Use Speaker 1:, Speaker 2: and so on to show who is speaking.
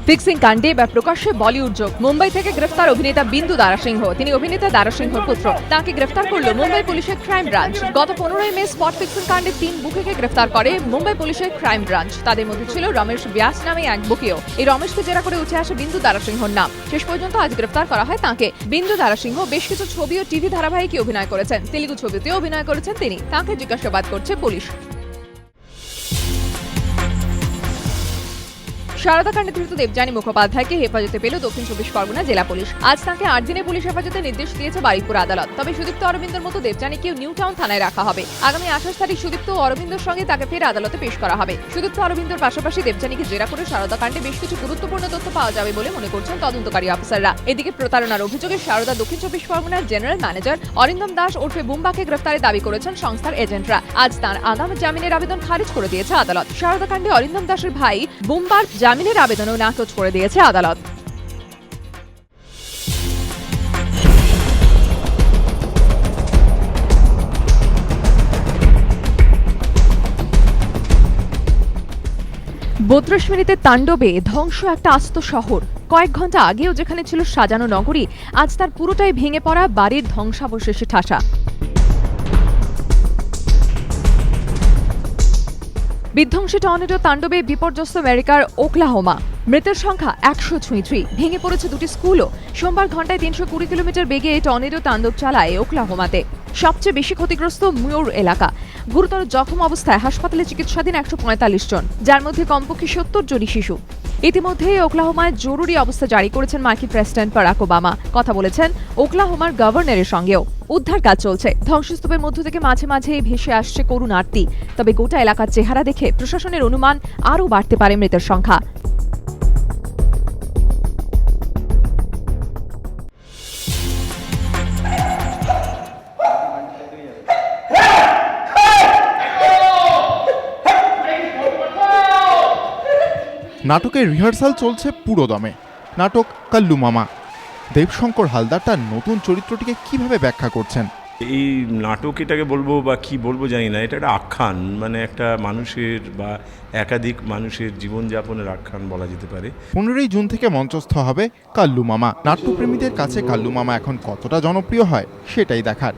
Speaker 1: Fixing কাণ্ডে এবার প্রকাশ্যে বলিউড যোগ। মুম্বাই থেকে গ্রেফতার অভিনেতা বিন্দু দারাসিংহ। তিনি অভিনেতা দারাসিংহর পুত্র। তাকে গ্রেফতার করল মুম্বাই পুলিশের ক্রাইম ব্রাঞ্চ। গত 15 মে স্পট ফিক্সিং কাণ্ডে 3 বুকিকে গ্রেফতার করে মুম্বাই পুলিশের ক্রাইম ব্রাঞ্চ। তাদের মধ্যে ছিল রমেশ ব্যাস নামে এক বুকিও। এই রমেশকে জেরা করে উঠে আসে বিন্দু দারাসিংহর নাম। শেষ পর্যন্ত আজ গ্রেফতার করা হয় তাকে। বিন্দু দারাসিংহ বেশ কিছু ছবি ও টিভি ধারাবাহিকে অভিনয় করেছেন। তেলুগু ছবিতেও অভিনয় করেছেন তিনি। তাকে জিজ্ঞাসাবাদ করছে পুলিশ। সারদা কাণ্ডে ধৃত দেবযানী মুখোপাধ্যায়কে হেফাজতে পেল দক্ষিণ 24 পরগনা জেলা পুলিশ। আজ তাকে 8 দিনের পুলিশ হেফাজতে নির্দেশ দিয়েছে বারুইপুর আদালত। তবে সুদীপ্ত অরবিন্দর মতো দেবযানীকেও নিউ টাউন থানায় রাখা হবে। আগামী 28 তারিখ সুদীপ্ত ও অরবিন্দর সঙ্গে তাকে ফের আদালতে পেশ করা হবে। সুদীপ্ত অরবিন্দর পাশাপাশি দেবযানীকে জেরা করে সারদা কাণ্ডে বেশ কিছু গুরুত্বপূর্ণ তথ্য পাওয়া যাবে বলে মনে করছেন তদন্তকারী অফিসাররা। এদিকে প্রতারণার অভিযোগে সারদা দক্ষিণ 24 পরগনার জেনারেল ম্যানেজার অরিন্দম দাস ওরফে বুম্বাকে গ্রেফতারের দাবি করেছেন সংস্থার এজেন্টরা। আজ তার আগাম জামিনের আবেদন খারিজ করে দিয়েছে আদালত। সারদা কাণ্ডে অরিন্দম দাসের ভাই বুম্বার জামিনের আবেদনও নাকচ করে দিয়েছে আদালত। বত্রিশ মিনিটের তাণ্ডবে ধ্বংস একটা আস্ত শহর। কয়েক ঘন্টা আগেও যেখানে ছিল সাজানো নগরী, আজ তার পুরোটাই ভেঙে পড়া বাড়ির ধ্বংসাবশেষে ঠাসা। বিধ্বংসী টর্নেডো তাণ্ডবে বিপর্যস্ত আমেরিকার ওকলাহোমা। মৃতের সংখ্যা 100 ভেঙে পড়েছে দুটি স্কুলও। সোমবার ঘন্টায় 320 কিলোমিটার বেগে টর্নেডো তাণ্ডব চালায় ওকলাহোমাতে। সবচেয়ে বেশি ক্ষতিগ্রস্ত মুর এলাকা। গুরুতর জখম অবস্থায় হাসপাতালে চিকিৎসাধীন 145 জন, যার মধ্যে কমপক্ষে 70 জনই শিশু। ইতিমধ্যেই ওকলাহোমায় জরুরি অবস্থা জারি করেছেন মার্কিন প্রেসিডেন্ট বারাক ওবামা। কথা বলেছেন ওকলাহোমার গভর্নরের সঙ্গেও। উদ্ধার কাজ চলছে। ধ্বংসস্তূপের মধ্য থেকে মাঝে মাঝে ভেসে আসছে করুণ আরতি। তবে গোটা এলাকার চেহারা দেখে প্রশাসনের অনুমান আরও বাড়তে পারে মৃতের সংখ্যা।
Speaker 2: নাটকের রিহার্সাল চলছে পুরো দমে। নাটক কাল্লু মামা। দেবশঙ্কর হালদার তার নতুন চরিত্রটিকে কিভাবে ব্যাখ্যা করছেন?
Speaker 3: এই নাটক এটাকে বলবো বা কি বলবো জানি না, এটা একটা আখ্যান, মানে একটা মানুষের বা একাধিক মানুষের জীবনযাপনের আখ্যান বলা যেতে পারে।
Speaker 2: 15 জুন থেকে মঞ্চস্থ হবে কাল্লু মামা। নাট্যপ্রেমীদের কাছে কাল্লু মামা এখন কতটা জনপ্রিয় হয় সেটাই দেখার।